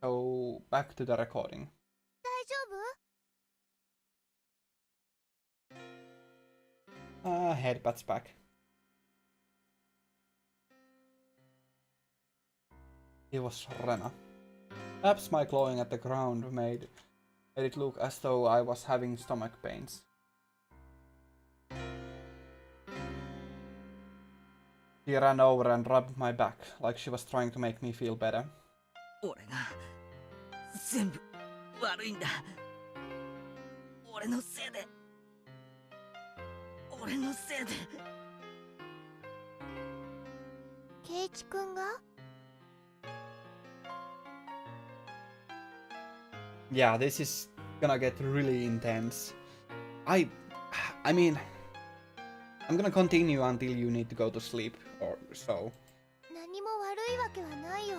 So back to the recording. 大丈夫？ Headbut's back. It was Rena. Perhaps my clawing at the ground made it look as though I was having stomach pains. She ran over and rubbed my back, like she was trying to make me feel better. 俺が全部悪いんだ。俺のせいで。圭一くんが？ Yeah, this is gonna get really intense. I mean, I'm gonna continue until you need to go to sleep or so. 何も悪いわけはないよ。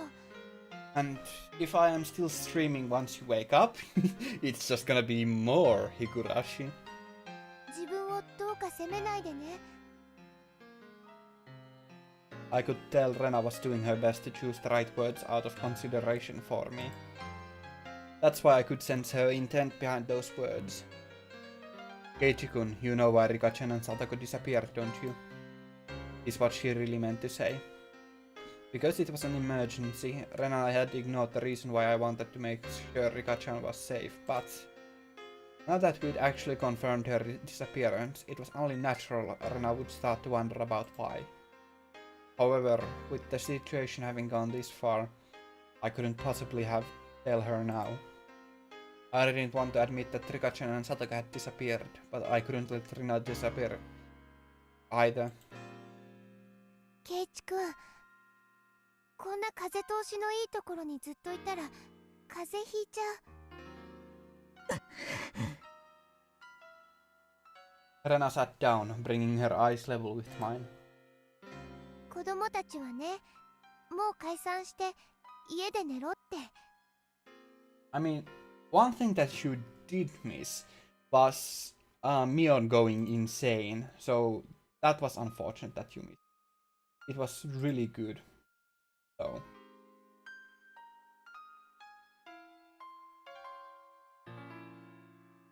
And if I am still streaming once you wake up, it's just gonna be more Higurashi. 自分をどうか責めないでね。 I could tell Rena was doing her best to choose the right words out of consideration for me. That's why I could sense her intent behind those words. Keiichi-kun, you know why Rika-chan and Satoko disappeared, don't you? Is what she really meant to say. Because it was an emergency, Rena and I had ignored the reason why I wanted to make sure Rika-chan was safe, but now that we'd actually confirmed her disappearance, it was only natural Rena would start to wonder about why. However, with the situation having gone this far, I couldn't possibly tell her now. I didn't want to admit that Rika-chan and Satoko had disappeared, but I couldn't let Rena disappear either. 圭一くん、こんな風通しのいいところにずっといたら風邪ひいちゃう。 Rena sat down, bringing her eyes level with mine. 子供たちはね、もう解散して家で寝ろって。 I mean, one thing that you did miss was Mion going insane, so that was unfortunate that you missed. It was really good, so.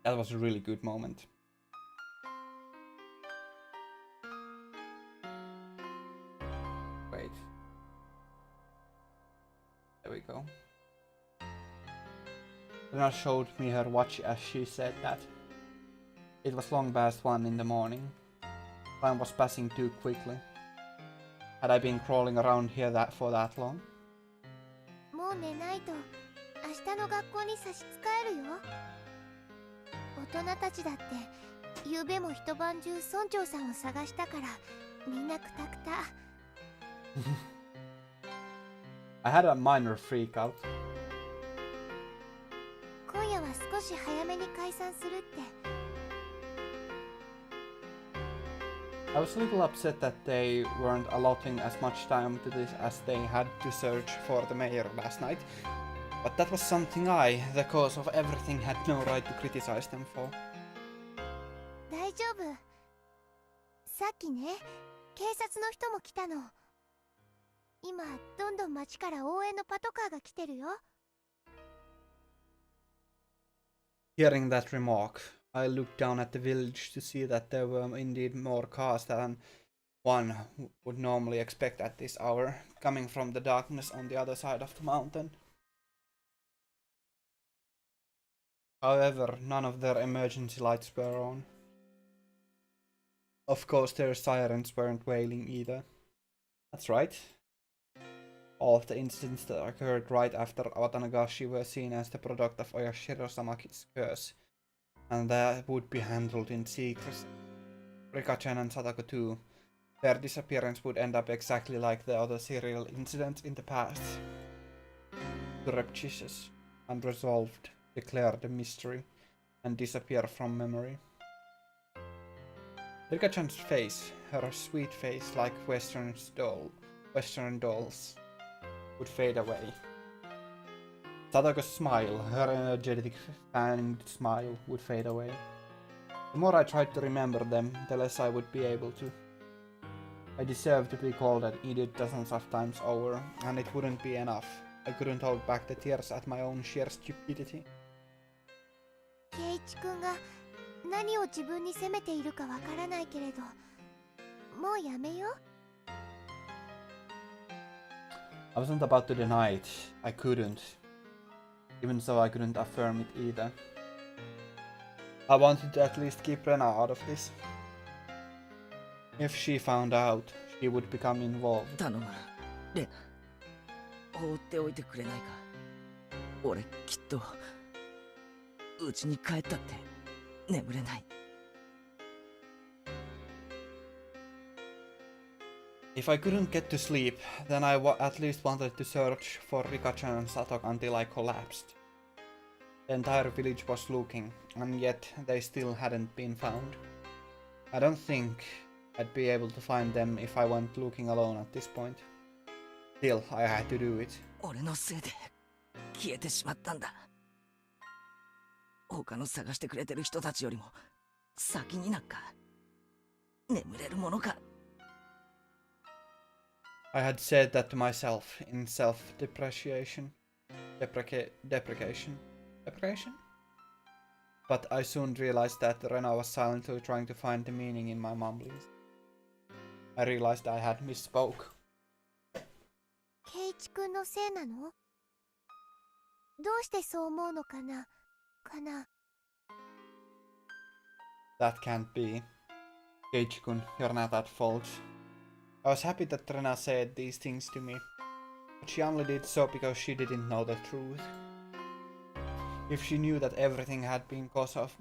That was a really good moment. Wait. There we go. Rena showed me her watch as she said that. It was long past 1 in the morning. Time was passing too quickly. Had I been crawling around here for that long? もう寝ないと明日の学校に差し支えるよ。大人たちだって昨べも一晩中村長さんを探したからみんなクタクタ。 I had a minor freak out. 今夜は少し早めに解散するって。 I was a little upset that they weren't allotting as much time to this as they had to search for the mayor last night. But that was something I, the cause of everything, had no right to criticize them for. 大丈夫。さっきね、警察の人も来たの。今どんどん町から応援のパトカーが来てるよ。 Hearing that remark, I looked down at the village to see that there were indeed more cars than one would normally expect at this hour, coming from the darkness on the other side of the mountain. However, none of their emergency lights were on. Of course, their sirens weren't wailing either. That's right. All of the incidents that occurred right after Watanagashi were seen as the product of Oyashiro Samaki's curse, and that would be handled in secrecy. Rika-chan and Satoko too. Their disappearance would end up exactly like the other serial incidents in the past. Surreptitious, unresolved, declared a mystery, and disappear from memory. Rika-chan's face, her sweet face like Western dolls, would fade away. Satoko's smile, her energetic, fanged smile, would fade away. The more I tried to remember them, the less I would be able to. I deserved to be called an idiot dozens of times over, and it wouldn't be enough. I couldn't hold back the tears at my own sheer stupidity. 圭一君が何を自分に責めているかわからないけれど、もうやめよう。I wasn't about to deny it. I couldn't. Even so, I couldn't affirm it either. I wanted to at least keep Rena out of this. If she found out, she would become involved. 頼む、レナ。放っておいてくれないか。俺きっと家に帰ったって眠れない。If I couldn't get to sleep, then I at least wanted to search for Rika-chan and Satok until I collapsed. The entire village was looking, and yet they still hadn't been found. I don't think I'd be able to find them if I went looking alone at this point. Still, I had to do it. 俺のせいで消えてしまったんだ。他の探してくれてる人たちよりも先になんか眠れるものか。I had said that to myself in self-depreciation. Deprecation? But I soon realized that Rena was silently trying to find the meaning in my mumblings. I realized I had misspoke. 圭一君のせいなの？どうしてそう思うのかな？That can't be. Keiichi-kun, you're not at fault. I was happy that Rena said these things to me, but she only did so because she didn't know the truth. If she knew that everything had been caused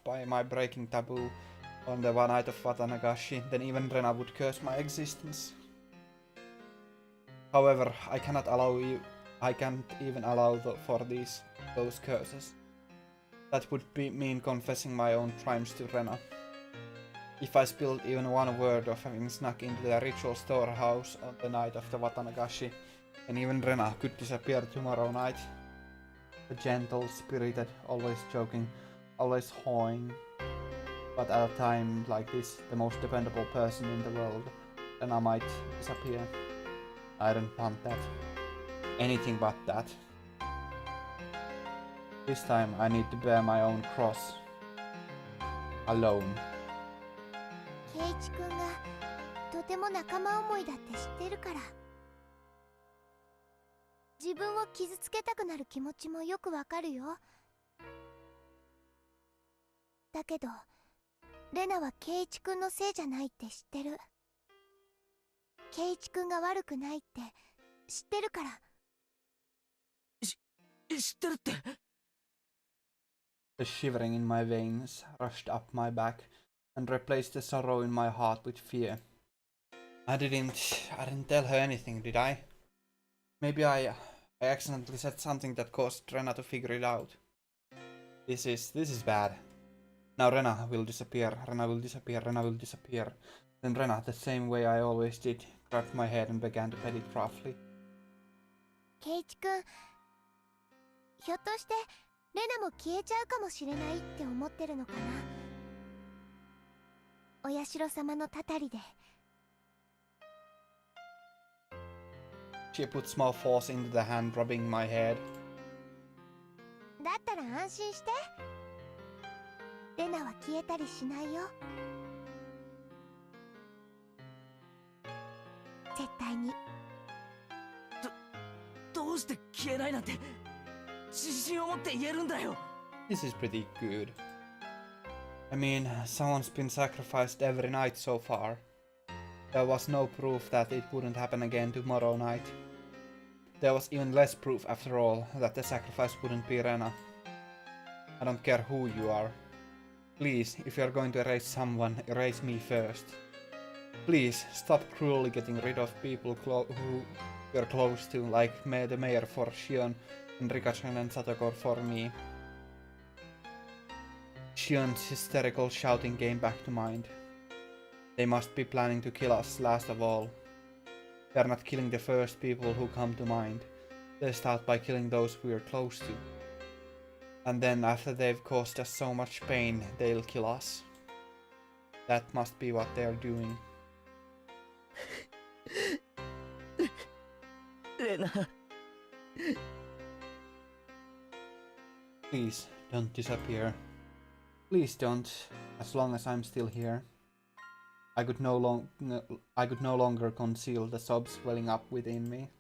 by my breaking taboo on the one night of Watanagashi, then even Rena would curse my existence. However, I can't even allow for those curses. That would mean confessing my own crimes to Rena. If I spilled even one word of having snuck into the ritual storehouse on the night of the Watanagashi, then even Rena could disappear tomorrow night. The gentle, spirited, always joking, always hawing, but at a time like this, the most dependable person in the world, Rena might disappear. I don't want that. Anything but that. This time I need to bear my own cross. Alone. 圭一君がとても仲間思いだって知ってるから。自分を傷つけたくなる気持ちもよくわかるよ。だけど、レナは圭一君のせいじゃないって知ってる。圭一君が悪くないって知ってるから。知ってるって。The shivering in my veins rushed up my back and replaced the sorrow in my heart with fear. I didn't tell her anything, did I? Maybe I accidentally said something that caused Rena to figure it out. This is bad. Now Rena will disappear. Then Rena, the same way I always did, grabbed my head and began to pet it roughly. 圭一君、ひょっとしてレナも消えちゃうかもしれないって思ってるのかな。お社様のたたりで。She put small force into the hand rubbing my head. だったら安心して。レナは消えたりしないよ。絶対に。どうして消えないなんて自信を持って言えるんだよ。This is pretty good. I mean, someone's been sacrificed every night so far. There was no proof that it wouldn't happen again tomorrow night. There was even less proof, after all, that the sacrifice wouldn't be Rena. I don't care who you are. Please, if you're going to erase someone, erase me first. Please, stop cruelly getting rid of people who you're close to, like the mayor for Shion and Rika-chan and Satoko for me. Shion's hysterical shouting came back to mind. They must be planning to kill us last of all. They're not killing the first people who come to mind. They start by killing those we're close to. And then after they've caused us so much pain, they'll kill us. That must be what they're doing. レナ、Please, don't disappear. Please don't, as long as I'm still here. I could no longer conceal the sobs welling up within me.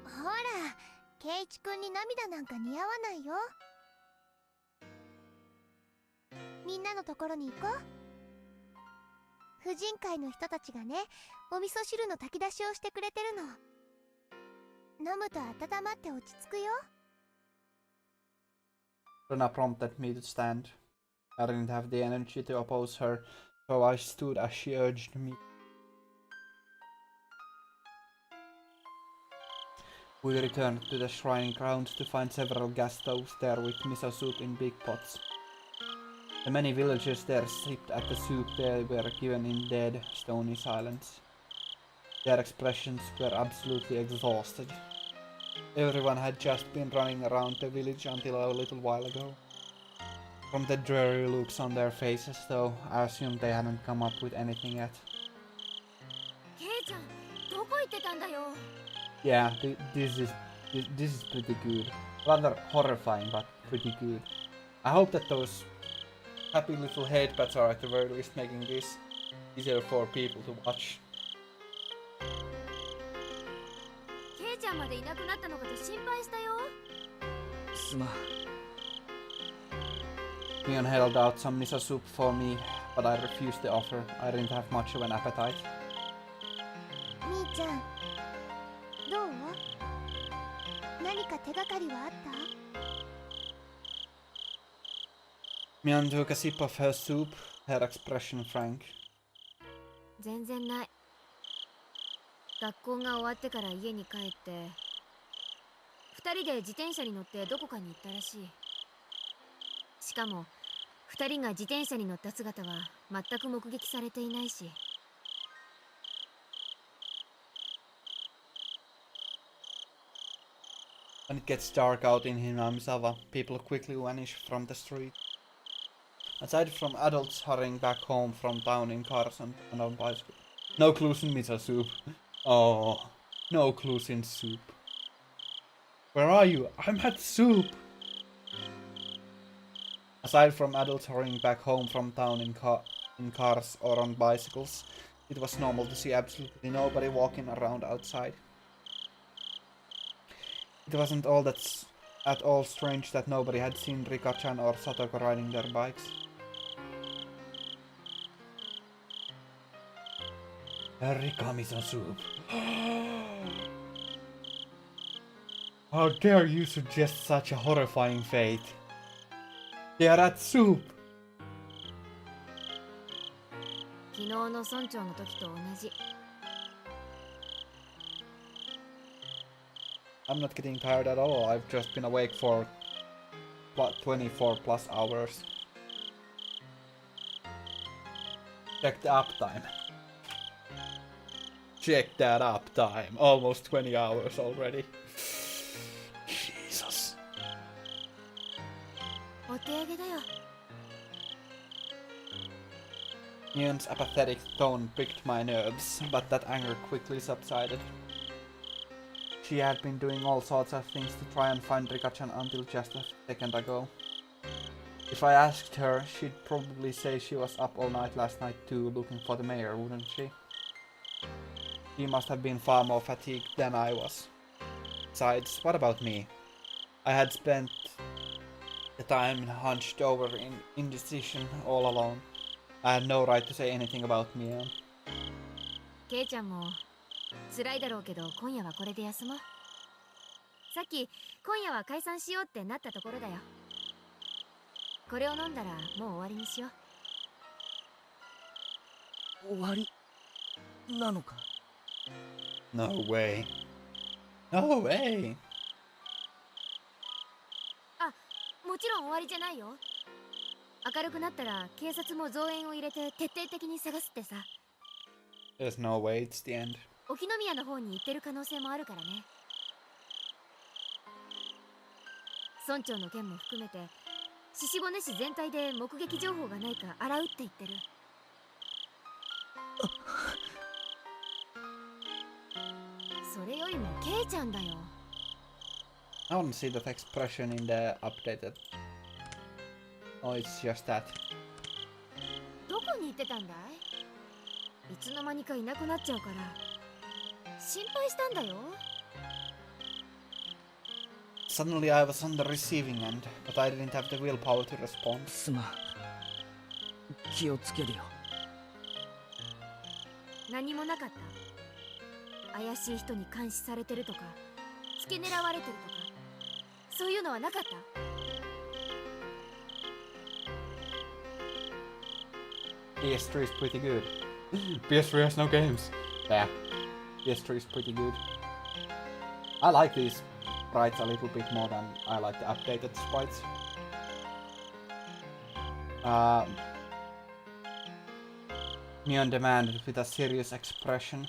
ほら、ケイチ君に涙なんか似合わないよ。みんなのところに行こう。婦人会の人たちがね、お味噌汁の炊き出しをしてくれてるの。飲むと温まって落ち着くよ。Rona prompted me to stand. I didn't have the energy to oppose her, so I stood as she urged me. We returned to the shrine grounds to find several gas stoves there with miso soup in big pots. The many villagers there sipped at the soup they were given in dead, stony silence. Their expressions were absolutely exhausted. Everyone had just been running around the village until a little while ago. From the dreary looks on their faces, though, I assumed they hadn't come up with anything yet. Yeah, this is pretty good. Rather horrifying, but pretty good. I hope that those happy little headpads are at the very least making this easier for people to watch. Mion held out some miso soup for me, but I refused the offer. I didn't have much of an appetite. みーちゃん、どう？何か手がかりはあった？ Mion took a sip of her soup, her expression frank. 全然ない。学校が終わってから家に帰って2人で自転車に乗ってどこかに行ったらしい。しかも2人が自転車に乗った姿は全く目撃されていないし。When it gets dark out in Hinamizawa, people quickly vanish from the street. Aside from adults hurrying back home from town in cars and on bicycles. No clues in miso soup. Oh, no clues in soup. Where are you? I'm at soup! Aside from adults hurrying back home from town in cars or on bicycles, it was normal to see absolutely nobody walking around outside. It wasn't at all strange that nobody had seen Rika-chan or Satoko riding their bikes. Rika miso soup. How dare you suggest such a horrifying fate? They are at soup! 昨日の村長の時と同じ。I'm not getting tired at all. I've just been awake for, what, 24 plus hours. Check the uptime. Check that uptime. Almost 20 hours already. Jesus. お手上げだよ。Mion's apathetic tone pricked my nerves, but that anger quickly subsided. She had been doing all sorts of things to try and find Rika-chan until just a second ago. If I asked her, she'd probably say she was up all night last night too, looking for the mayor, wouldn't she? She must have been far more fatigued than I was. Besides, what about me? I had spent the time hunched over in indecision all alone. I had no right to say anything about Mion. ケイちゃんも辛いだろうけど今夜はこれで休もう。さっき今夜は解散しようってなったところだよ。これを飲んだらもう終わりにしよう。終わりなのか？ No way. No way! あ、もちろん終わりじゃないよ。明るくなったら警察も増援を入れて徹底的に探すってさ。There's no way it's the end. 沖宮の方に行ってる可能性もあるからね。村長の件も含めて獅子骨市全体で目撃情報がないか洗うって言ってる。それよりもケイちゃんだよ。I want to see that expression in the updated. Oh, it's just that. どこに行ってたんだい？いつの間にかいなくなっちゃうから心配したんだよ。 Suddenly I was on the receiving end, but I didn't have the willpower to respond. すまん。気をつけるよ。何もなかった？怪しい人に監視されてるとか付け狙われてるとかそういうのはなかった？ PS3 is pretty good. PS3 has no games. Yeah, PS3 is pretty good. I like these sprites a little bit more than I like the updated sprites. Me on demand with a serious expression.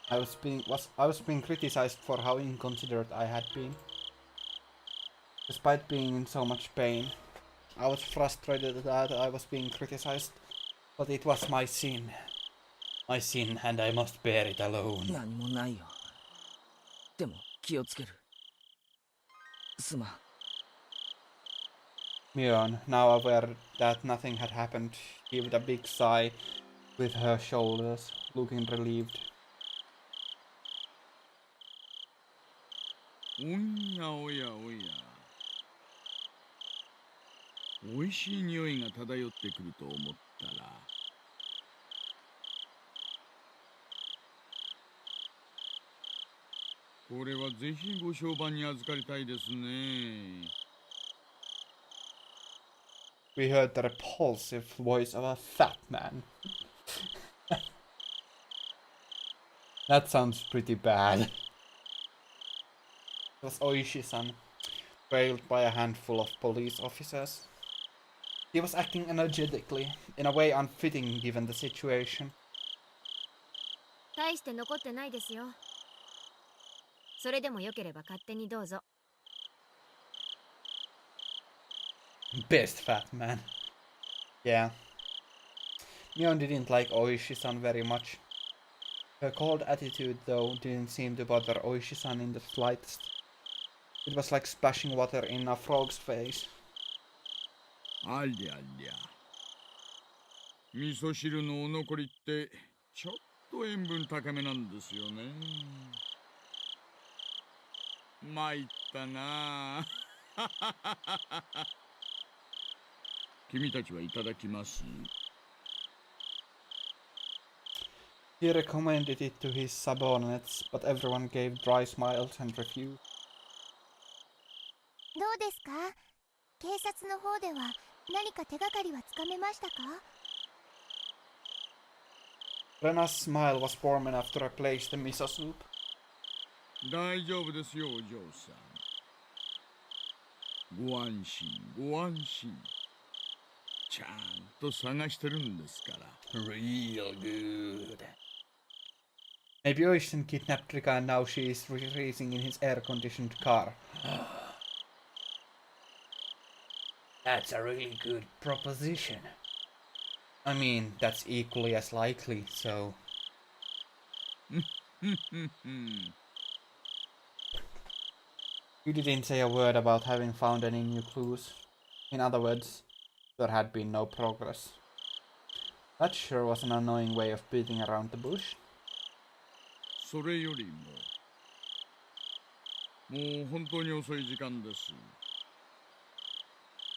I was being criticized for how inconsiderate I had been. Despite being in so much pain, I was frustrated that I was being criticized, but it was my sin. My sin, and I must bear it alone. 何もないよ。でも気をつける。すまん。 Mion, now aware that nothing had happened, heaved a big sigh with her shoulders, looking relieved. おやおやおや。おいしい匂いが漂ってくると思ったら。これはぜひご評判に預かりたいですね。We heard the repulsive voice of a fat man. That sounds pretty bad. It was Oishi-san, trailed by a handful of police officers. He was acting energetically, in a way unfitting given the situation. 大して残ってないですよ。それでもよければ勝手にどうぞ。 Best fat man. Yeah. Mion didn't like Oishi-san very much. Her cold attitude, though, didn't seem to bother Oishi-san in the slightest. It was like splashing water in a frog's face. ありゃりゃ。味噌汁のお残りってちょっと塩分高めなんですよね。参ったなあ。君たちはいただきます。 He recommended it to his subordinates, but everyone gave dry smiles and refused. どうですか？警察の方では何か手がかりはつかめましたか？ Rena's smile was warm enough to replace the miso soup. 大丈夫ですよ、お嬢さん。ご安心、ご安心。ちゃんと探してるんですから。Real good. Maybe Oishin kidnapped Rika and now she is racing in his air-conditioned car. That's a really good proposition. I mean, that's equally as likely, so... You didn't say a word about having found any new clues. In other words, there had been no progress. That sure was an annoying way of beating around the bush. それよりも、もう本当に遅い時間です。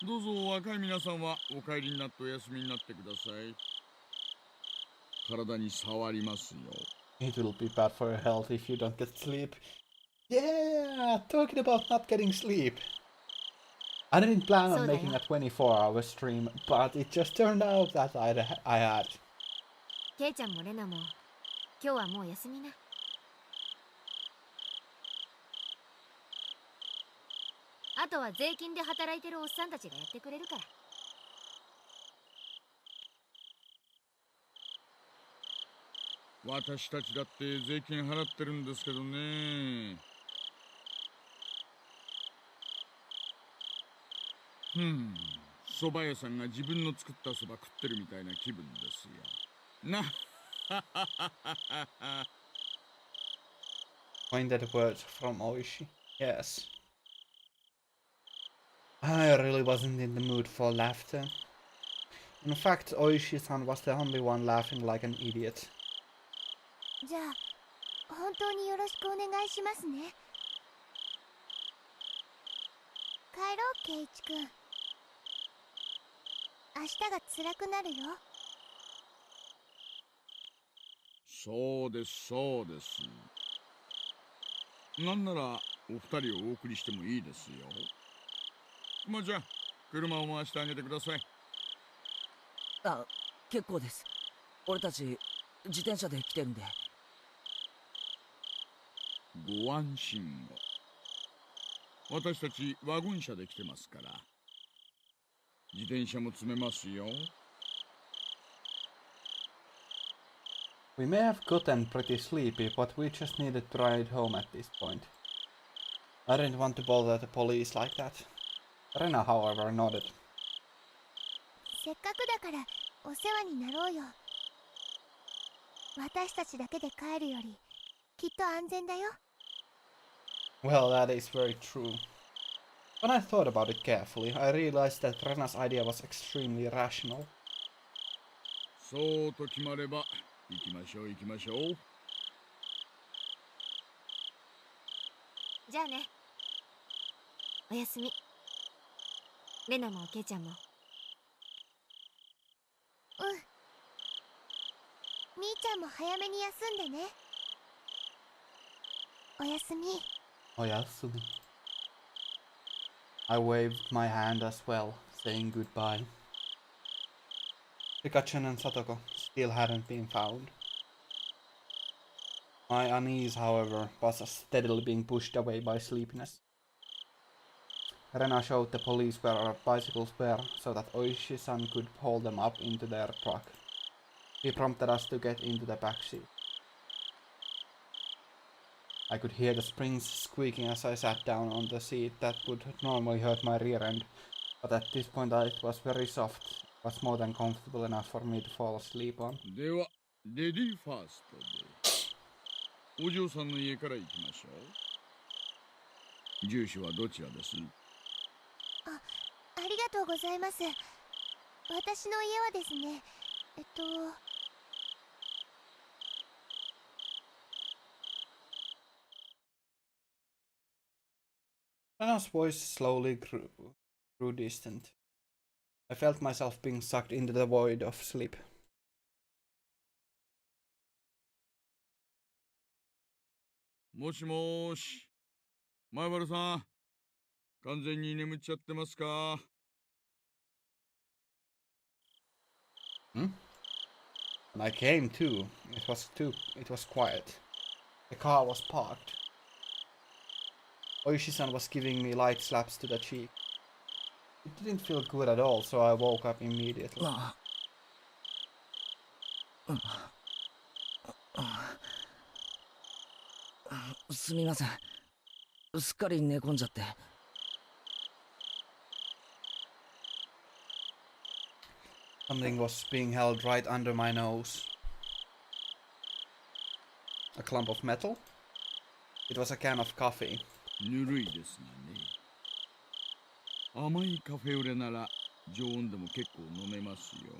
どうぞ若い皆さんはお帰りになってお休みになってください。体に触りますよ。It will be bad for your health if you don't get sleep. Yeah, talking about not getting sleep. I didn't plan on making a 24-hour stream, but it just turned out that I had. ケイちゃんもレナも今日はもう休みな。あとは税金で働いてるおっさんたちがやってくれるから。私たちだって税金払ってるんですけどね。蕎麦屋さんが自分の作った蕎麦食ってるみたいな気分ですよ。な。Pointed words from Oishi. Yes. I really wasn't in the mood for laughter. In fact, Oishi-san was the only one laughing like an idiot. じゃあ本当によろしくお願いしますね。帰ろう圭一くん。明日が辛くなるよ。そうですそうです。なんならお二人をお送りしてもいいですよ。まあじゃあ車を回してあげてください。あ、結構です。俺たち自転車で来てるんで。ご安心を。私たちワゴン車で来てますから。自転車も積めますよ。We may have gotten pretty sleepy, but we just needed to ride home at this point. I didn't want to bother the police like that. Rena, however, nodded. せっかくだからお世話になろうよ。私たちだけで帰るよりきっと安全だよ。Well, that is very true. When I thought about it carefully, I realized that Rena's idea was extremely rational. そうと決まれば行きましょう行きましょう。じゃあね。おやすみ。レナもケイちゃんも。うん。みーちゃんも早めに休んでね。おやすみ。Oyasumi. I waved my hand as well, saying goodbye. Pikachu and Satoko still hadn't been found. My unease, however, was steadily being pushed away by sleepiness. Rena showed the police where our bicycles were so that Oishi-san could haul them up into their truck. He prompted us to get into the back seat. I could hear the springs squeaking as I sat down on the seat that would normally hurt my rear end, but at this point it was very soft. It was more than comfortable enough for me to fall asleep on. ではレディーファーストでお嬢さんの家から行きましょう。住所はどちらです？ありがとうございます。私の家はですね、Rena's voice slowly grew distant. I felt myself being sucked into the void of sleep. もしもーし、前原さん、完全に眠っちゃってますか？ Hmm? When I came to, it was quiet. The car was parked. Oishi-san was giving me light slaps to the cheek. It didn't feel good at all, so I woke up immediately. すみません。すっかり寝込んじゃって。Something was being held right under my nose. A clump of metal? It was a can of coffee. ぬるいですがね。甘いカフェオレなら常温でも結構飲めますよ。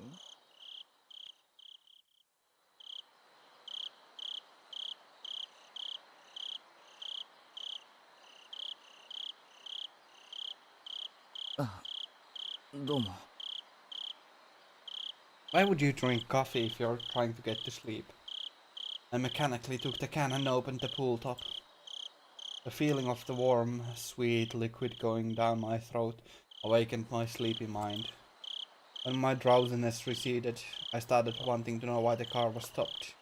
あ、どうも。Why would you drink coffee if you're trying to get to sleep? I mechanically took the can and opened the pool top. The feeling of the warm, sweet liquid going down my throat awakened my sleepy mind. When my drowsiness receded, I started wanting to know why the car was stopped.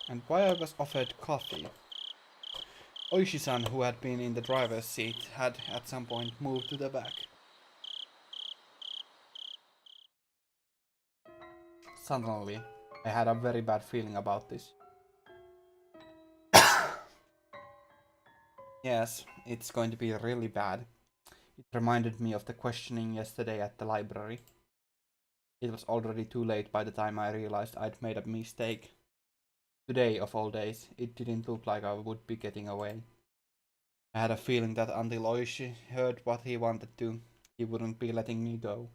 And why I was offered coffee. Oishi-san, who had been in the driver's seat, had at some point moved to the back. Suddenly, I had a very bad feeling about this. Yes, it's going to be really bad. It reminded me of the questioning yesterday at the library. It was already too late by the time I realized I'd made a mistake. Today, of all days, it didn't look like I would be getting away. I had a feeling that until Oishi heard what he wanted to, he wouldn't be letting me go.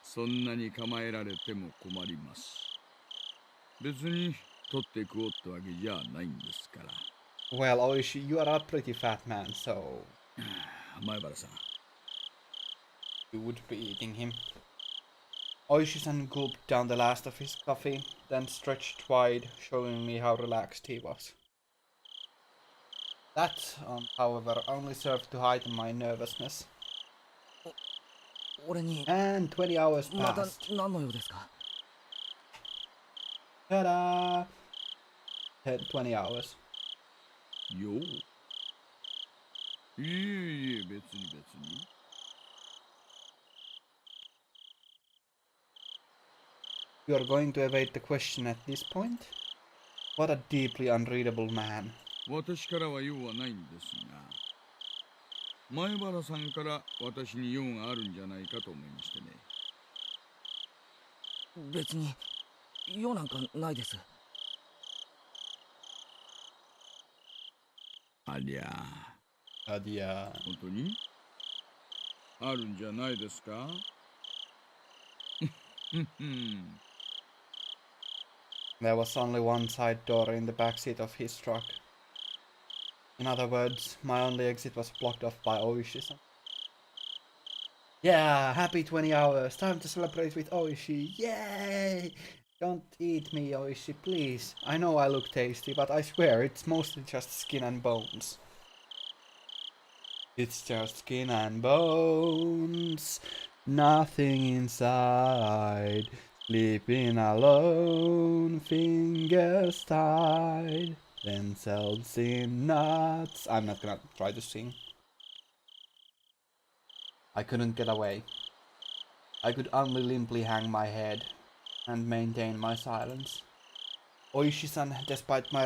そんなに構えられても困ります。別に取って食おうってわけじゃないんですから。Well, Oishi, you are a pretty fat man, so 前原さん。you would be eating him. Oishi-san gulped down the last of his coffee, then stretched wide, showing me how relaxed he was. That, however, only served to heighten my nervousness. 俺に And 20 hours また passed. 何の用ですか？ Ta-da! 20 hours. よう。いえいえ、別に別に。You are going to evade the question at this point? What a deeply unreadable man. 私からは用はないんですが、前原さんから私に用があるんじゃないかと思いましてね。別に用なんかないです。ありゃあ。Yeah. 本当にあるんじゃないですか？There was only one side door in the backseat of his truck. In other words, my only exit was blocked off by Oishi-san. Yeah, happy 20 hours. Time to celebrate with Oishi. Yay! Don't eat me, Oishi, please. I know I look tasty, but I swear it's mostly just skin and bones. It's just skin and bones. Nothing inside. Sleeping alone, fingers tied, themselves in knots. I'm not gonna try to sing. I couldn't get away. I could only limply hang my head and maintain my silence. Oishi-san, despite my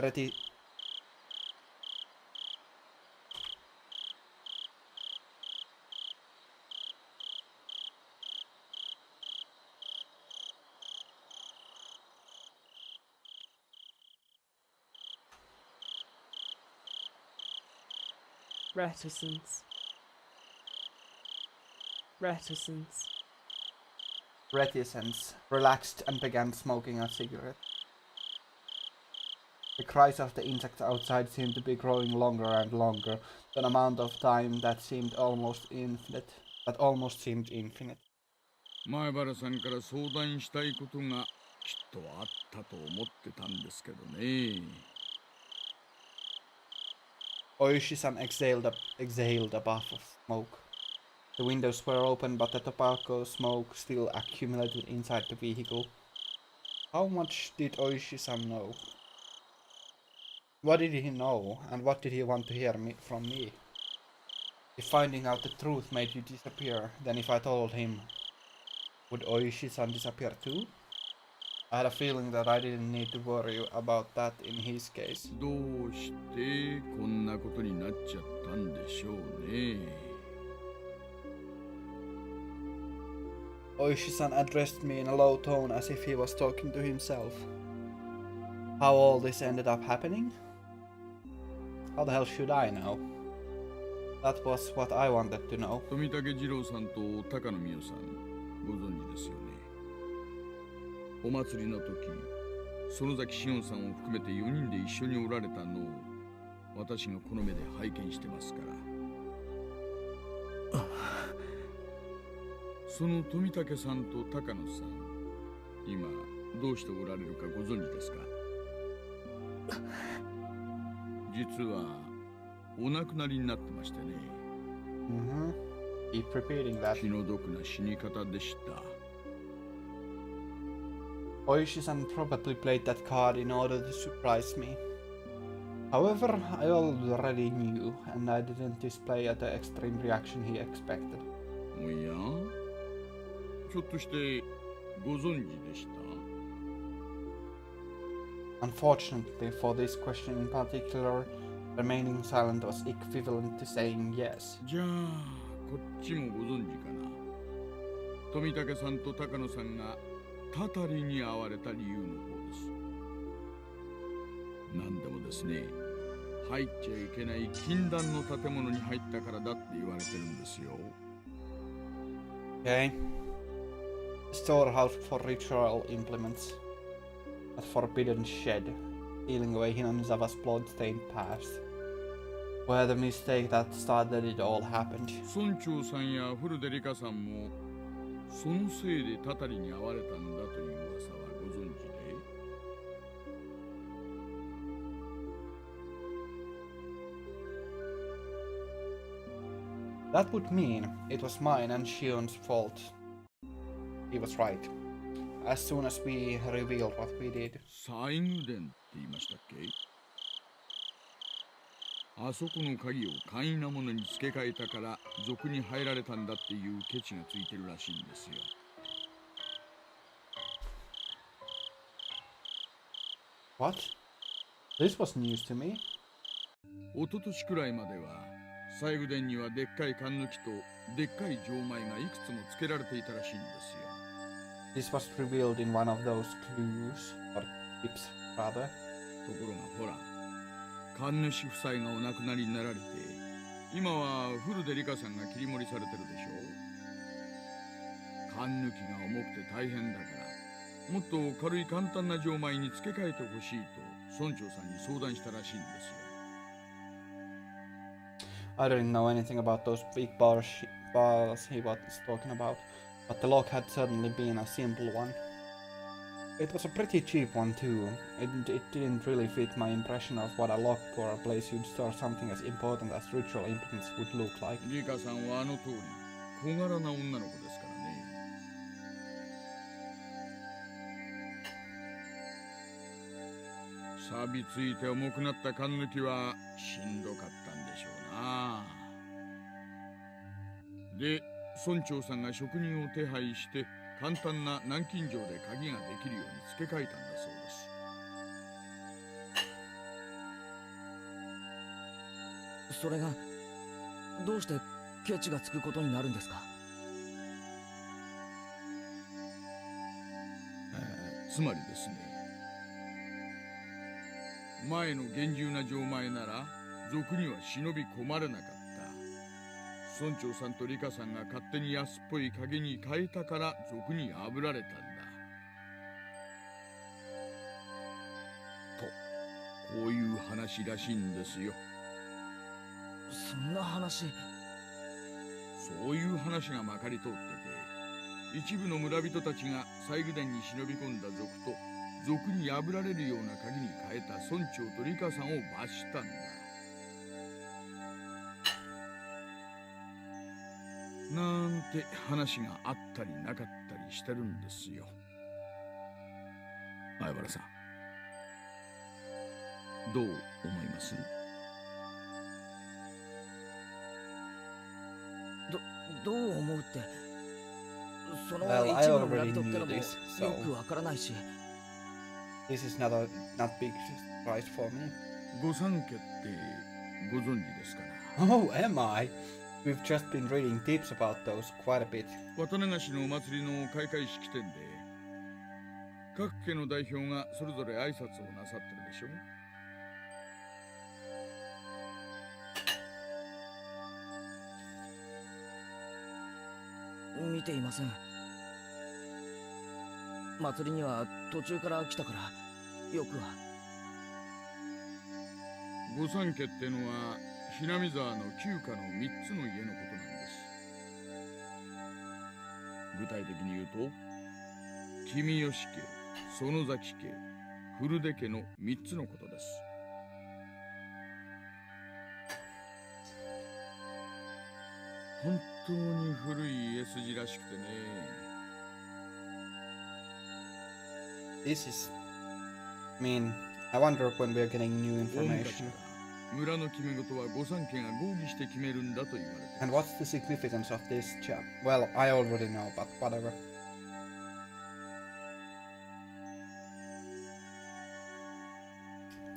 reticence, relaxed and began smoking a cigarette. The cries of the insects outside seemed to be growing longer and longer, an amount of time that seemed almost infinite. 前原さんから相談したいことがきっとあったと思ってたんですけどね。Oishi-san exhaled a puff of smoke. The windows were open, but the tobacco smoke still accumulated inside the vehicle. How much did Oishi-san know? What did he know, and what did he want to hear from me? If finding out the truth made you disappear, then if I told him, would Oishi-san disappear too? I had a feeling that I didn't need to worry about that in his case. どうしてこんなことになっちゃったんでしょうね。Oishi-san addressed me in a low tone as if he was talking to himself. How all this ended up happening? How the hell should I know? That was what I wanted to know. 富武二郎さんと高野美代さん、ご存知ですよね。お祭りの時、園崎志音さんを含めて4人で一緒におられたのを私がこの目で拝見してますから。その富武さんと高野さん、今どうしておられるかご存知ですか？実はお亡くなりになってましてね。Keep repeating that. 気の毒な死に方でした。Oishi-san probably played that card in order to surprise me. However, I already knew, and I didn't display the extreme reaction he expected. おや？ひょっとしてご存知でした？ Unfortunately for this question in particular, remaining silent was equivalent to saying yes. じゃあこっちもご存知かな。富武さんと高野さんがたたりに遭われた理由の方です。何でもですね、入っちゃいけない禁断の建物に入ったからだって言われてるんですよ。Okay. Storehouse for ritual implements. A forbidden shed. Stealing away Hinamizawa's blood-stained past. Where the mistake that started it all happened. 村長さんや古出リカさんもそのせいでたたりに遭われたんだという噂はご存知で。That would mean it was mine and Shion's fault. He was right. As soon as we revealed what we did. 西宮殿って言いましたっけ？あそこの鍵を簡易なものに付け替えたから賊に入られたんだっていうケチがついてるらしいんですよ。What? This was news to me. 一昨年くらいまでは西宮殿にはでっかい缶抜きとでっかい錠前がいくつも付けられていたらしいんですよ。This was revealed in one of those clues, or tips rather. ところがほら、神主夫妻がお亡くなりになられて、今は古出リカさんが切り盛りされてるでしょ。缶抜きが重くて大変だから、もっと軽い簡単な錠前に付け替えてほしいと村長さんに相談したらしいんですよ。I didn't know anything about those big bars he was talking about, but the lock had certainly been a simple one. It was a pretty cheap one too. It didn't really fit my impression of what a lock or a place you'd store something as important as ritual implements would look like. リカさんはあの通り小柄な女の子ですからね。錆びついて重くなった缶抜きはしんどかったんでしょうな。で、村長さんが職人を手配して簡単な南京錠で鍵ができるように付け替えたんだそうです。それがどうしてケチがつくことになるんですか？つまりですね、前の厳重な錠前なら賊には忍び込まれなかった。村長さんとリカさんが勝手に安っぽい鍵に変えたから賊に破られたんだと、こういう話らしいんですよ。そんな話。そういう話がまかり通ってて、一部の村人たちが西宮殿に忍び込んだ賊と賊に破られるような鍵に変えた村長とリカさんを罰したんだ。なんて話があったりなかったりしてるんですよ。相原さん、どう思います？どう思うって、その Well, 一部の村人ってのも I already knew this, so よくわからないし。This is not big surprise for me. 御三家ってご存知ですかな？ Oh, am I? We've just been reading tips about those quite a bit. 渡流しのお祭りの開会式典で各家の代表がそれぞれ挨拶をなさってるでしょ。見ていません。祭りには途中から来たからよくは。御三家ってのはひなみ沢の旧家の3つの家のことなんです。具体的に言うと、君吉家、園崎家、古出家の3つのことです。本当に古い家筋らしくてね。This is... I wonder when we're getting new 大昔か information. ら村の決め事は御三家が合議して決めるんだと言われてる。 And what's the significance of this chap? Well, I already know, but whatever.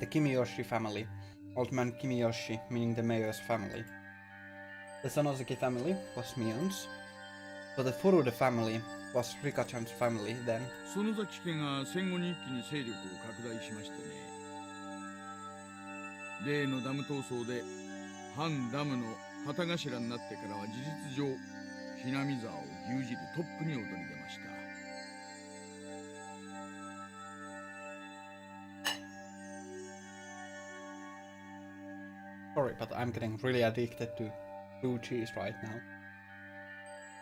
The Kimiyoshi family. Old man Kimiyoshi, meaning the mayor's family. The Sonoseki family was Mion's. So the Furude family was Rika-chan's family then. 園崎家が戦後に一気に勢力を拡大しましてね。例のダム闘争で反ダムの旗頭になってからは事実上ひなみ沢を牛耳るトップに躍り出ました。Sorry, but I'm getting really addicted to blue cheese right now.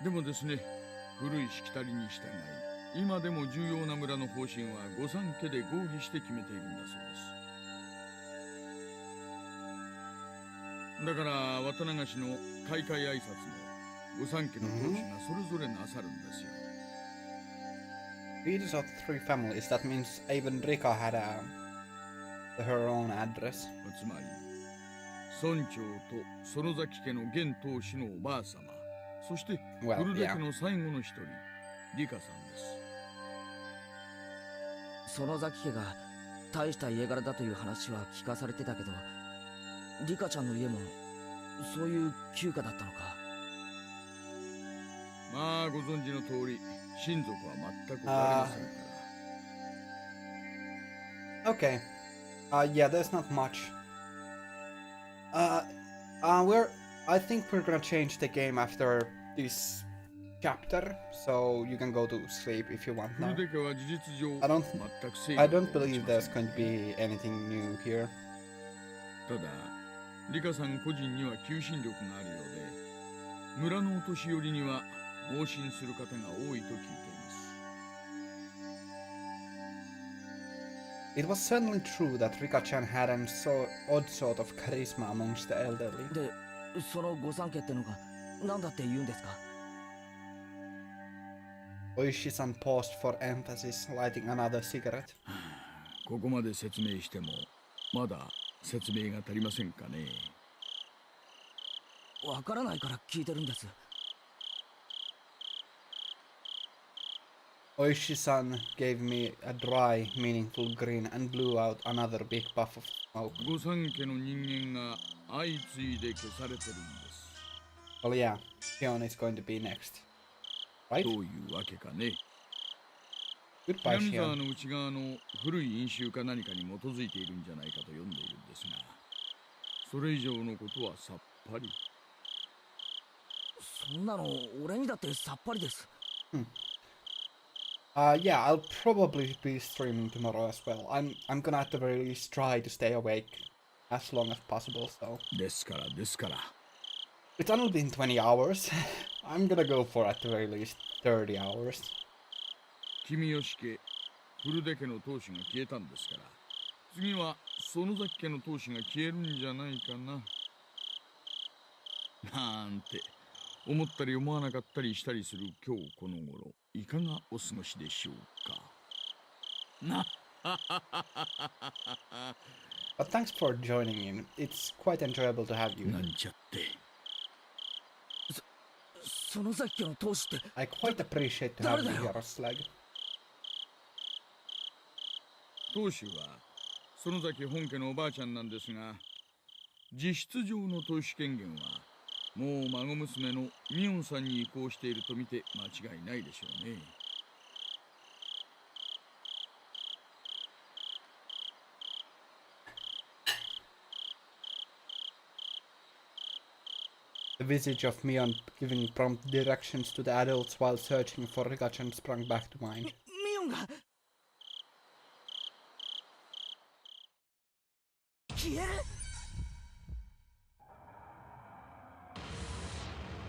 でもですね、古いしきたりに従い、今でも重要な村の方針は御三家で合議して決めているんだそうです。だから渡流しの開会挨拶も御三家の当主がそれぞれなさるんですよ。Leaders of three families, that means even Rika had her own address. つまり村長と園崎家の現当主のおばあ様、そしてWell, 古田 yeah. 家の最後の一人、リカさんです。園崎家が大した家柄だという話は聞かされてたけど、リカちゃんの家もそういう旧家だったのか。まあご存知の通り、親族は全くおられませんから。Okay. Yeah, there's not much. I think we're gonna change the game after this chapter, so you can go to sleep if you want now. 古田家は事実上 I don't 全く勢 I 力を don't 持ち believe ま there's せん going to be anything new here. ただ、リカさん個人には求心力があるようで、村のお年寄りには盲信する方が多いと聞いています。It was certainly true that Rika-chan had an odd sort of charisma amongst the elderly. で、その御三家ってのが何だって言うんですか。Oishi-san paused for emphasis, lighting another cigarette. ここまで説明しても、まだ説明が足りませんかね。わからないから聞いてるんです。Oishi-san gave me a dry, meaningful grin and blew out another big puff of smoke. 御三家の人間が相次いで消されてるんです。Well, yeah, Shion is going to be next. Right? どういうわけかね。 Goodbye, 南沢 Shion. の内側の古い因習か何かに基づいているんじゃないかと読んでいるんですが、それ以上のことはさっぱり。そんなの俺にだってさっぱりです。Yeah, I'll probably be streaming tomorrow as well. I'm gonna at the very least try to stay awake as long as possible, so... ですから。 It's only been 20 hours. I'm gonna go for at the very least 30 hours. 君吉家、古田家の当主が消えたんですから、次は園崎家の当主が消えるんじゃないかな。なんて思ったり思わなかったりしたりする今日この頃、いかがお過ごしでしょうか。な But thanks for joining in. It's quite enjoyable to have you. なんちゃって。園崎家の当主って。 I quite appreciate to have you here, Slag. 当主は園崎本家のおばあちゃんなんですが、実質上の当主権限はもう孫娘のミオンさんに移行していると見て間違いないでしょうね。The visage of Mion giving prompt directions to the adults while searching for Rika-chan sprung back to mind. ミオンが消える。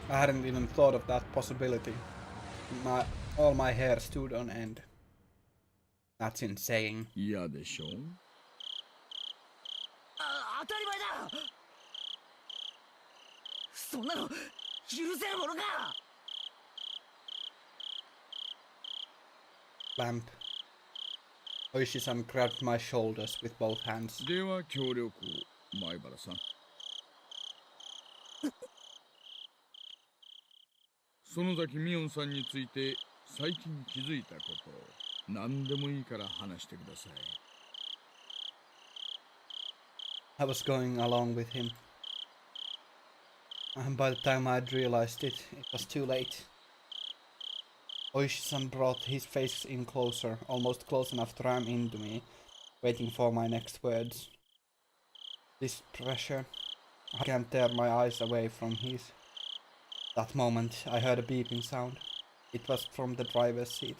I hadn't even thought of that possibility. All my hair stood on end. That's insane. 嫌でしょう。当たり前だ。そんなの許せるものか。 Lamp. Oishi-san grabbed my shoulders with both hands. では協力を、前原さん。園崎ミオンさんについて最近気づいたことを何でもいいから話してください。I was going along with him. And by the time I'd realized it, it was too late. Oishi-san brought his face in closer, almost close enough to ram into me, waiting for my next words. This pressure. I can't tear my eyes away from his. That moment, I heard a beeping sound. It was from the driver's seat.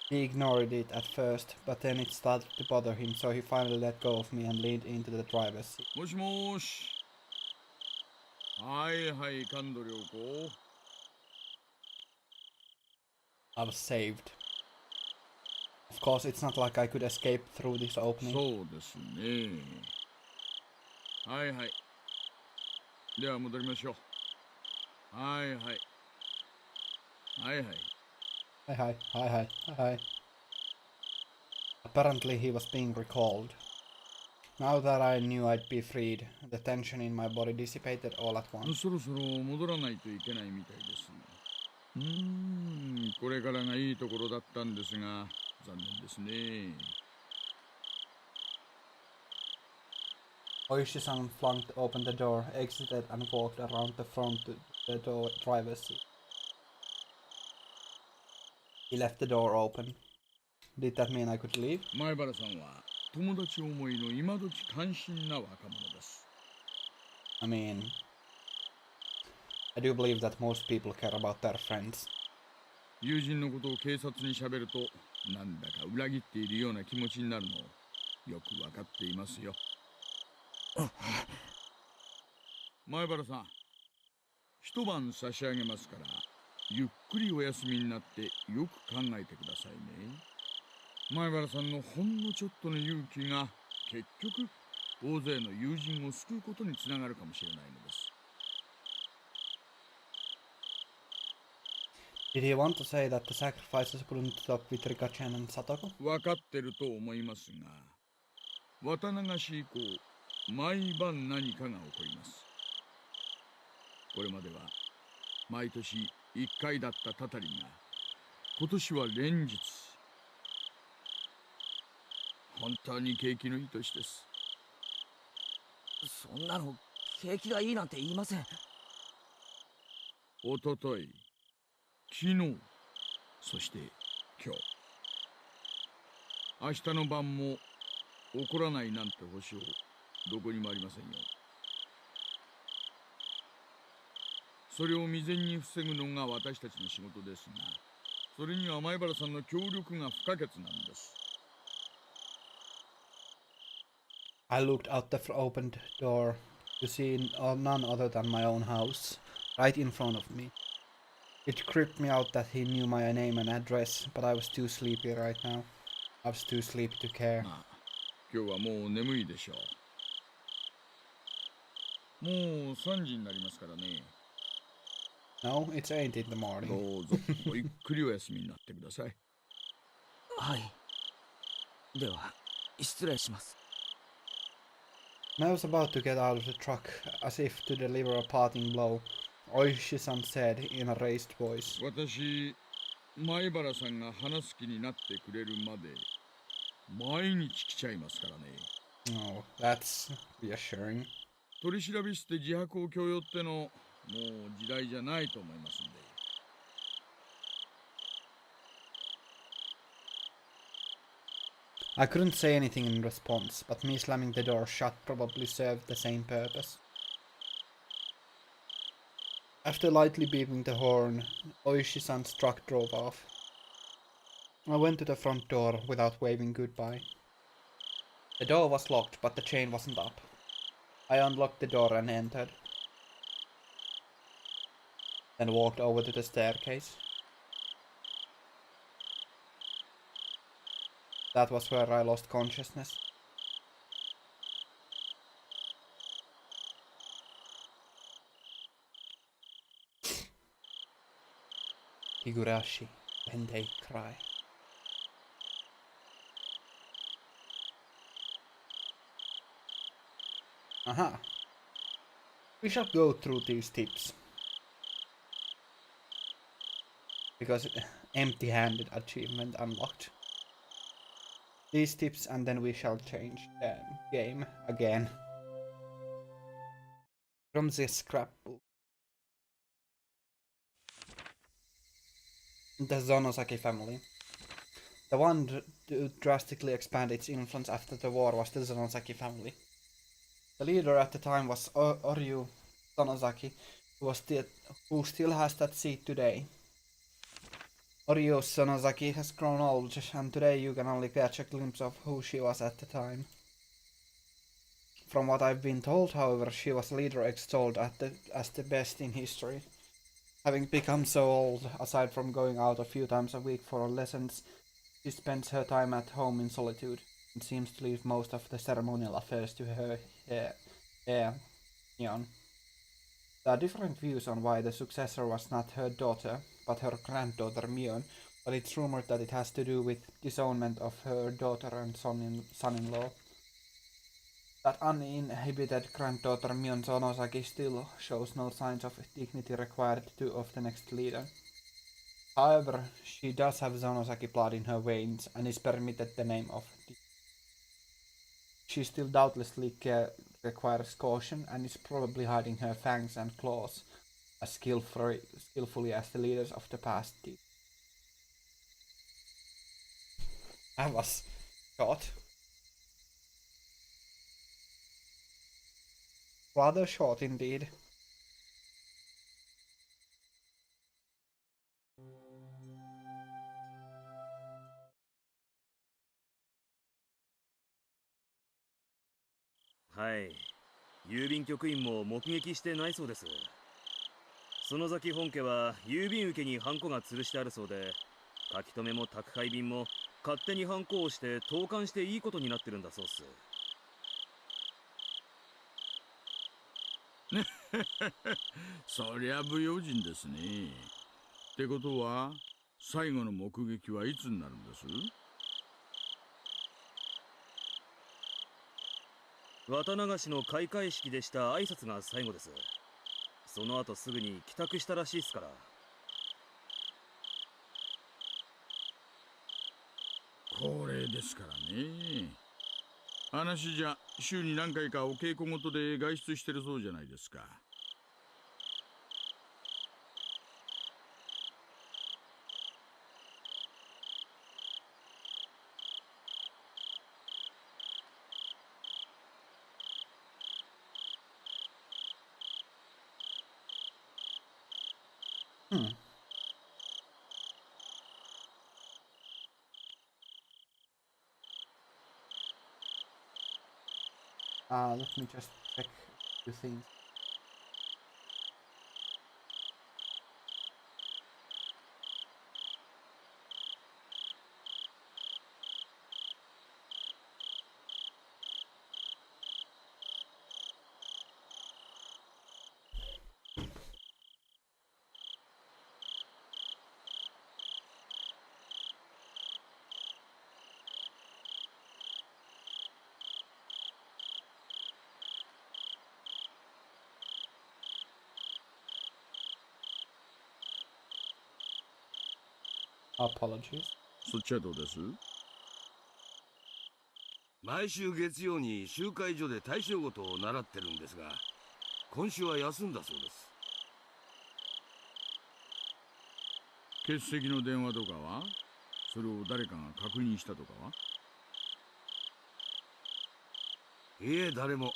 He ignored it at first, but then it started to bother him, so he finally let go of me and leaned into the driver's seat. もしもーし。はいはい、感度良子。 I was saved. Of course, it's not like I could escape through this opening. そうですね。はいはい。では戻りましょう。はいはい。はいはい。Hi. Apparently he was being recalled. Now that I knew I'd be freed, the tension in my body dissipated all at once. そろそろ戻らないといけないみたいです。これからがいいところだったんですが、残念ですね。Oishi-san flung open the door, exited and walked around the front to the driver's seat. He left the door open. Did that mean I could leave? 前原さんは友達思いの今時関心な若者です。I mean, I do believe that most people care about their friends. 友人のことを警察に喋ると、なんだか裏切っているような気持ちになるのをよくわかっていますよ。前原さん、一晩差し上げますから、ゆっくりお休みになってよく考えてくださいね。前原さんのほんのちょっとの勇気が結局大勢の友人を救うことにつながるかもしれないのです。Did he want to say that the sacrifices couldn't stop with Rika-chan and Satoko? 分かってると思いますが、綿流し以降、毎晩何かが起こります。これまでは毎年1回だったたたりが、今年は連日。本当に景気のいい年です。そんなの景気がいいなんて言いません。おととい、昨日、そして今日。明日の晩も起こらないなんて保証どこにもありませんよ。それを未然に防ぐのが私たちの仕事ですが、それには前原さんの協力が不可欠なんです。I looked out the opened door to see none other than my own house, right in front of me. It creeped me out that he knew my name and address, but I was too sleepy right now. I was too sleepy to care. まあ、今日はもう眠いでしょう。もう3時になりますからね。No, it's 8 in the morning. どうぞごゆっくりお休みになってください。はい。では失礼します。When I was about to get out of the truck, as if to deliver a parting blow, Oishi-san said in a raised voice, 私、前原さんが話す気になってくれるまで毎日来ちゃいますからね。"Oh, that's reassuring." 取り調べして自白を強要ってのもう時代じゃないと思いますんで。I couldn't say anything in response, but me slamming the door shut probably served the same purpose. After lightly beeping the horn, Oishi-san's truck drove off. I went to the front door without waving goodbye. The door was locked, but the chain wasn't up. I unlocked the door and entered, then walked over to the staircase. That was where I lost consciousness. Higurashi, when they cry. Aha! We shall go through these tips. Because empty-handed achievement unlocked. These tips and then we shall change the game again. From the scrapbook. The Zonosaki family. The one to drastically expand its influence after the war was the Zonosaki family. The leader at the time was Oryu Sonozaki, who still has that seat today. Oryu Sonozaki has grown old, and today you can only catch a glimpse of who she was at the time. From what I've been told, however, she was leader extolled as the best in history. Having become so old, aside from going out a few times a week for lessons, she spends her time at home in solitude, and seems to leave most of the ceremonial affairs to her Neon. There are different views on why the successor was not her daughter, but her granddaughter Mion, but it's rumored that it has to do with disownment of her daughter and son-in-law. That uninhibited granddaughter Mion Sonosaki still shows no signs of dignity required of the next leader. However, she does have Sonosaki blood in her veins and is permitted the name of She still doubtlessly requires caution and is probably hiding her fangs and claws as skillfully as the leaders of the past did. That was short. Rather short indeed.はい、郵便局員も目撃してないそうです。園崎本家は郵便受けにハンコが吊るしてあるそうで、書き留めも宅配便も勝手にハンコをして投函していいことになってるんだそうっす。そりゃ不用心ですね。ってことは最後の目撃はいつになるんです？綿流しの開会式でした挨拶が最後です。その後すぐに帰宅したらしいっすから。恒例ですからね。話じゃ週に何回かお稽古事で外出してるそうじゃないですか。Let me just check a few things. Apologies. そっちはどうです？毎週月曜に集会所で大正事を習ってるんですが、今週は休んだそうです。欠席の電話とかは？それを誰かが確認したとかは？いえ、誰も。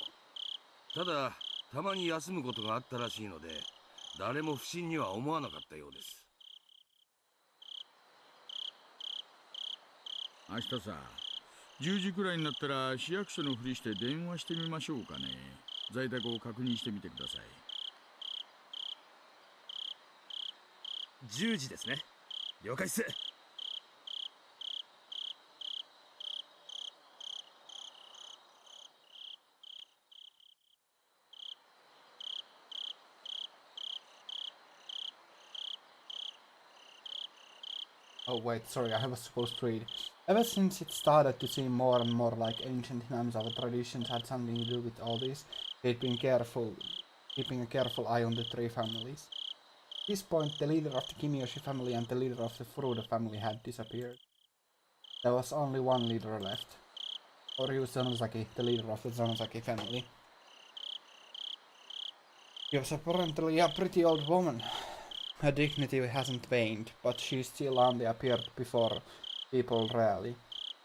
ただたまに休むことがあったらしいので、誰も不審には思わなかったようです。明日さ、10時くらいになったら市役所のふりして電話してみましょうかね。在宅を確認してみてください。10時ですね。了解っす。Oh wait, sorry, I was supposed to read. Ever since it started to seem more and more like ancient Hinamizawa traditions had something to do with all this, they'd been keeping a careful eye on the three families. At this point, the leader of the Kimiyoshi family and the leader of the Furuda family had disappeared. There was only one leader left. Oryu Sonozaki, the leader of the Sonozaki family. She was apparently a pretty old woman. Her dignity hasn't waned, but she still only appeared before people rarely,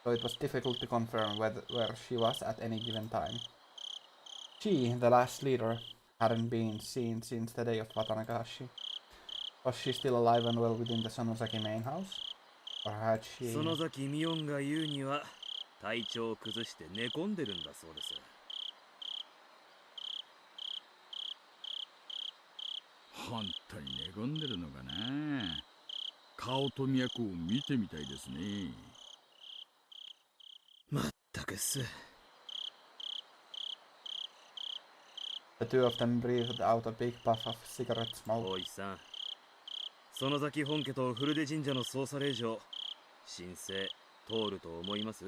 so it was difficult to confirm where she was at any given time. She, the last leader, hadn't been seen since the day of Watanagashi. Was she still alive and well within the Sonosaki main house? Or had she... 園崎ミオンが言うには体調を崩して寝込んでるんだそうです。本当に寝込んでるのかな。顔と脈を見てみたいですね。まったくっす。The two of them breathed out a big puff of cigarette smoke. 大石さん、園崎本家と古出神社の捜査令状、申請通ると思います？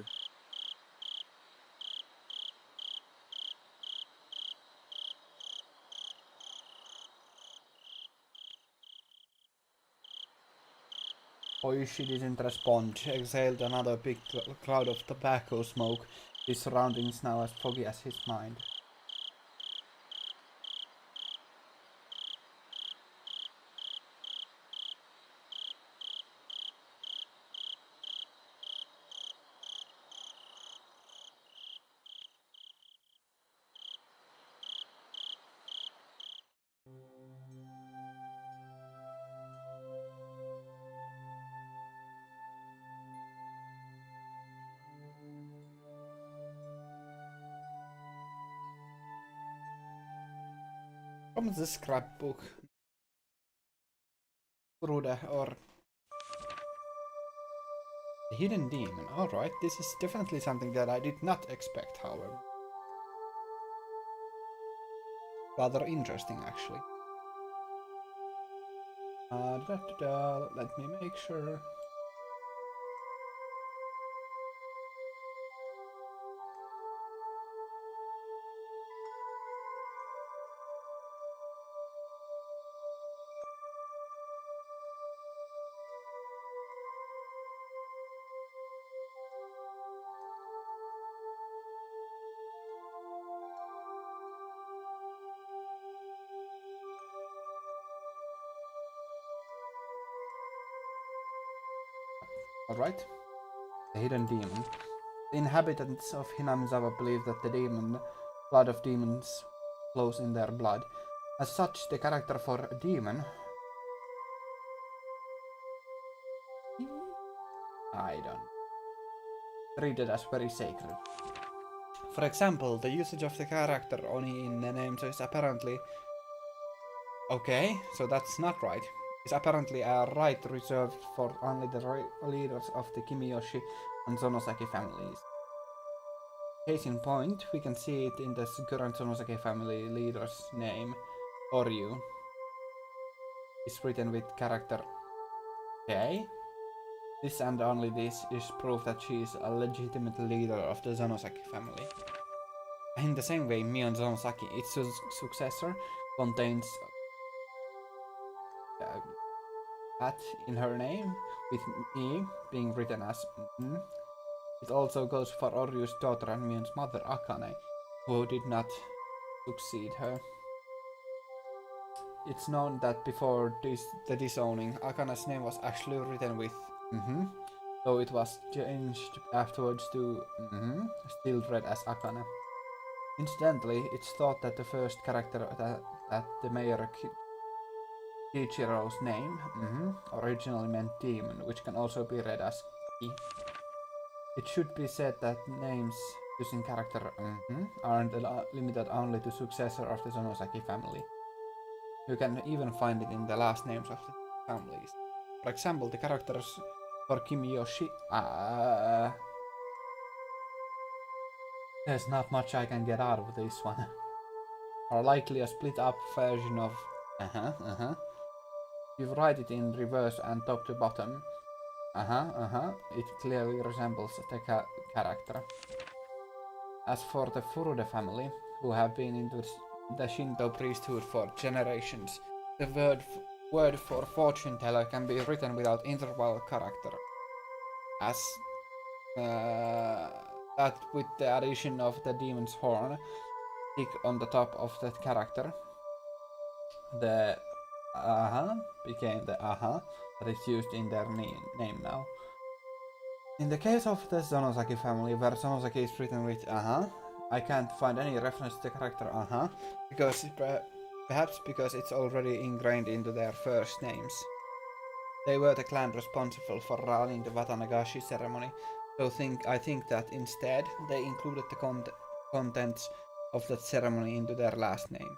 Oishi didn't respond, exhaled another big cloud of tobacco smoke, his surroundings now as foggy as his mind. From the scrapbook, Ruda or the hidden demon. Alright, this is definitely something that I did not expect, however. Rather interesting, actually. Let me make sure. Alright. The hidden demon. The inhabitants of Hinamizawa believe that the demon, blood of demons, flows in their blood. As such, the character for demon... I don't... treated as very sacred. For example, the usage of the character Oni in the names is apparently... Okay, so that's not right. Is apparently a right reserved for only the leaders of the Kimiyoshi and Sonosaki families. Case in point, we can see it in the current Sonosaki family leader's name, Oryu. Is written with character K. This and only this is proof that she is a legitimate leader of the Sonosaki family. In the same way, Mion Sonosaki, its successor, contains at in her name, with E being written as M. It also goes for Oryu's daughter and Mion's mother, Akane, who did not succeed her. It's known that before the disowning, Akane's name was actually written with though it was changed afterwards to still read as Akane. Incidentally, it's thought that the first character that the mayor Kichiro's name originally meant demon, which can also be read as Ki. It should be said that names using character aren't limited only to successor of the Sonosaki family. You can even find it in the last names of the families. For example, the characters for Kimiyoshi. There's not much I can get out of this one. Are likely a split up version of You write it in reverse and top to bottom. It clearly resembles the character. As for the Furude family, who have been into the Shinto priesthood for generations, the word for fortune teller can be written without interval character. As that with the addition of the demon's horn, tick on the top of that character, the became the that is used in their name now. In the case of the Sonosaki family, where Sonosaki is written with I can't find any reference to the character, because perhaps because it's already ingrained into their first names. They were the clan responsible for running the Watanagashi ceremony, so I think that instead they included the contents of that ceremony into their last name.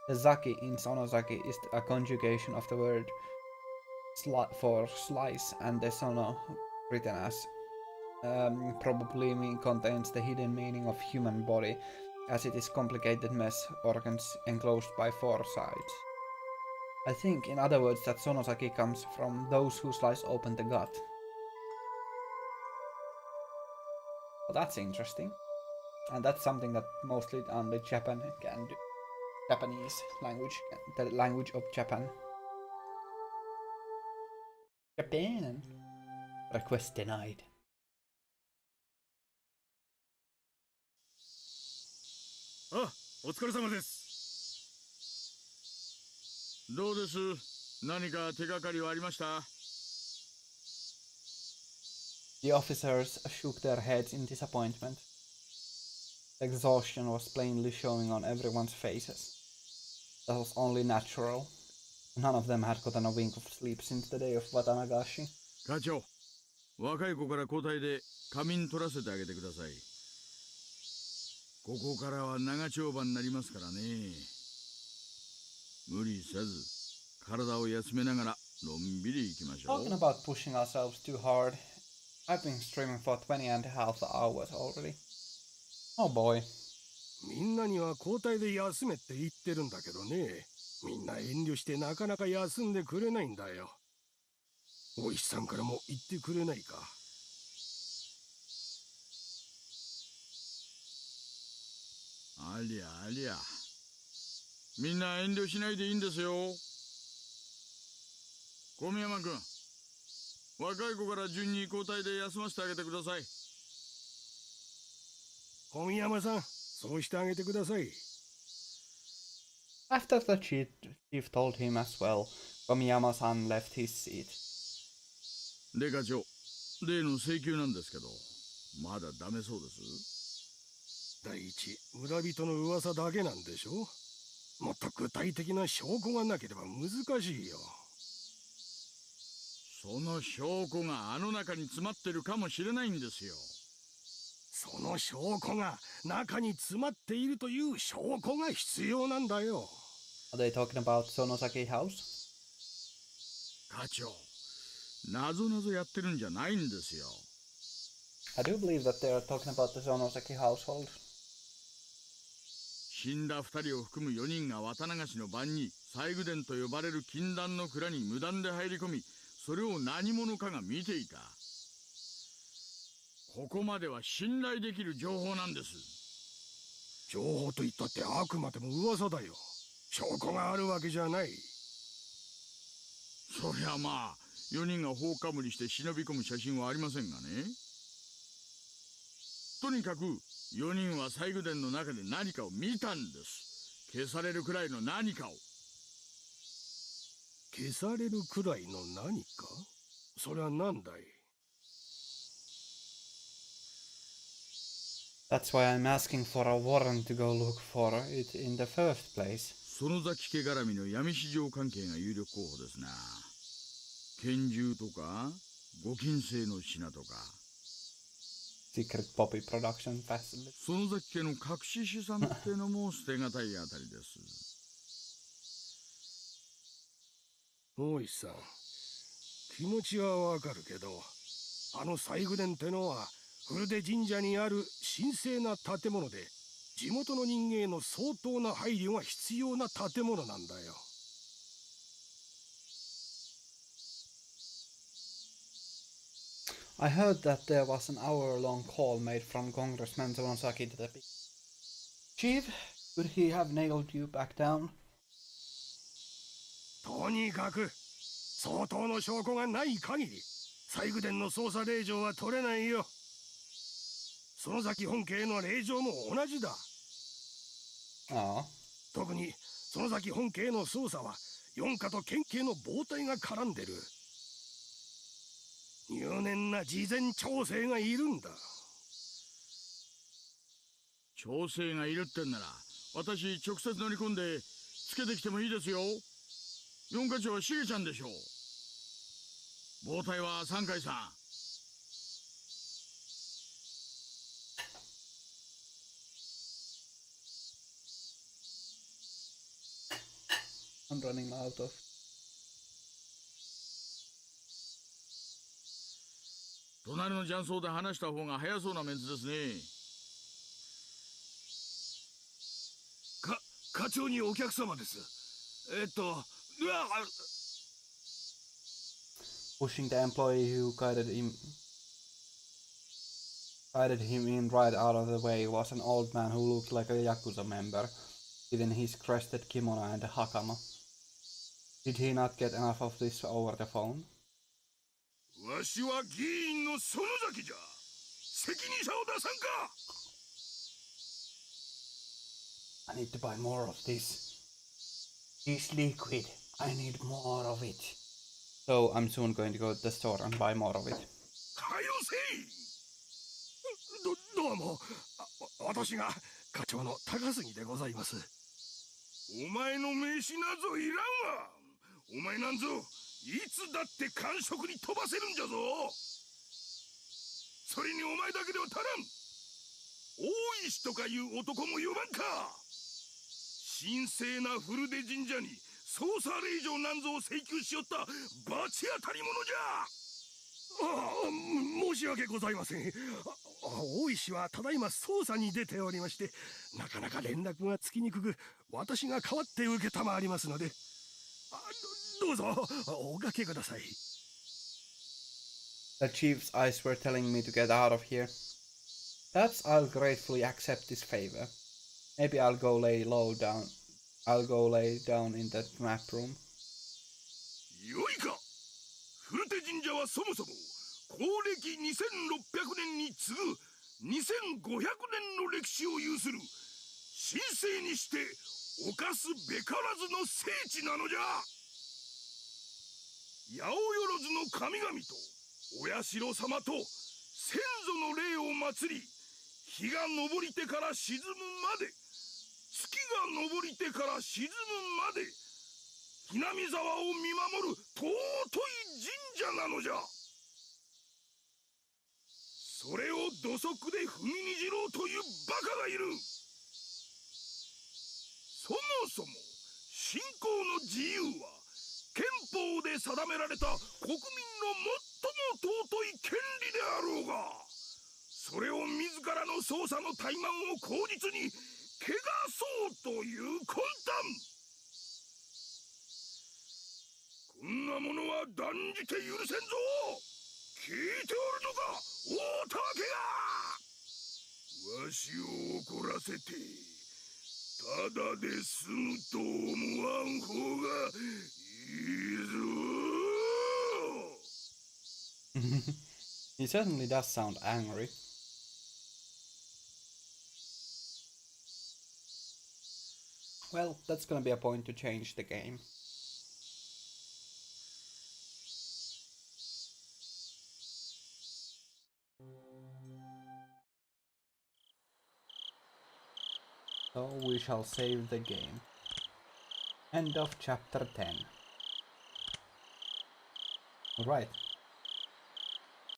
The Zaki in Sonosaki is a conjugation of the word for slice and the sono, written as probably contains the hidden meaning of human body, as it is complicated mess organs enclosed by 4 sides. I think, in other words, that Sonosaki comes from those who slice open the gut. Well, that's interesting. And that's something that mostly only Japan can do. Japanese language, the language of Japan. Japan. Request denied. Ah, お疲れ様です。どうです？何か手がかりはありました？ The officers shook their heads in disappointment. Exhaustion was plainly showing on everyone's faces. That was only natural. None of them had gotten a wink of sleep since the day of Watanagashi. 課長、若い子から交代で仮眠取らせてあげてください。ここからは長丁場になりますからね。無理せず、体を休めながらのんびり行きましょう。 Talking about pushing ourselves too hard, I've been streaming for 20.5 hours already. Oh boy. みんなには交代で休めって言ってるんだけどね。みんな遠慮してなかなか休んでくれないんだよ。お石さんからも言ってくれないか。ありゃありゃ。みんな遠慮しないでいいんですよ。小宮山君、若い子から順に交代で休ませてあげてください。小宮山さん、そうしてあげてください。After the chief told him as well, Komiyama-san left his seat. で課長、例の請求なんですけど、まだダメそうです。第一、村人の噂だけなんでしょ。もっと具体的な証拠がなければ難しいよ。その証拠があの中に詰まってるかもしれないんですよ。その証拠が中に詰まっているという証拠が必要なんだよ。Are they talking about Sonosaki House? 課長、なぞなぞやってるんじゃないんですよ。I do believe that they are talking about the Sonosaki household. 死んだ2人を含む4人が渡流しの晩に西宮殿と呼ばれる禁断の蔵に無断で入り込み、それを何者かが見ていた。ここまでは信頼できる情報なんです。情報と言ったってあくまでも噂だよ。証拠があるわけじゃない。そりゃまあ、4人が放火無理して忍び込む写真はありませんがね。とにかく4人は西宮殿の中で何かを見たんです。消されるくらいの何かを。消されるくらいの何か？それは何だい？ That's why I'm asking for a warrant to go look for it in the first place. 園崎家絡みの闇市場関係が有力候補ですな。拳銃とかご金製の品とか。Secret Poppy Production Facility. 園崎家の隠し資産ってのも捨てがたいあたりです。大石さん、気持ちはわかるけど、あの西宮殿ってのは古出神社にある神聖な建物で、地元の人間への相当な配慮が必要な建物なんだよ。I heard that there was an hour-long call made from Congressman Sonosaki to the Chief, could he have nailed you back down? とにかく相当の証拠がない限り西宮殿の捜査令状は取れないよ。園崎本家への令状も同じだ。ああ。特に園崎本家への捜査は四課と県警の暴対が絡んでる。入念な事前調整がいるんだ。調整がいるってんなら私直接乗り込んでつけてきてもいいですよ。四課長はしげちゃんでしょう。傍体は三海さん。I'm running out of. 隣の雀荘で話した方が早そうなメンツですね。課長にお客様です。うわ、Pushing the employee who guided him in right out of the way was an old man who looked like a Yakuza member, given his crested kimono and hakama. Did he not get enough of this over the phone? わしは議員の園崎じゃ。責任者を出さんか。I need to buy more of this. This liquid. I need more of it. So I'm soon going to go to the store and buy more of it. はよせい。どうも。私が課長の高杉でございます。お前の名刺なぞいらんわ。お前なんぞいつだって感触に飛ばせるんじゃぞ。それにお前だけでは足らん。大石とかいう男も呼ばんか。神聖な古出神社に捜査令状なんぞを請求しよった罰当たり者じゃ。申し訳ございません。大石はただいま捜査に出ておりまして、なかなか連絡がつきにくく、私が代わって受けたまわりますので、どうぞおかけください。The chief's eyes were telling me to get out of here. Perhaps I'll gratefully accept this favor. Maybe I'll go lay down in the map room. よいか。古手神社はそもそも公暦2600年に次ぐ2500年の歴史を有する神聖にして犯すべからずの聖地なのじゃ。八百万の神々とお社様と先祖の霊を祀り、日が昇りてから沈むまで、月が昇りてから沈むまで、ひなみ沢を見守る尊い神社なのじゃ。それを土足で踏みにじろうというバカがいる。そもそも信仰の自由は憲法で定められた国民の最も尊い権利であろうが、それを自らの捜査の怠慢を口実に汚そうという魂胆。こんなものは断じて許せんぞ。聞いておるのか、大竹が。わしを怒らせてただで済むと思わん方がいいぞ。He certainly does sound angry. Well, that's gonna be a point to change the game. So we shall save the game. End of chapter 10. Alright.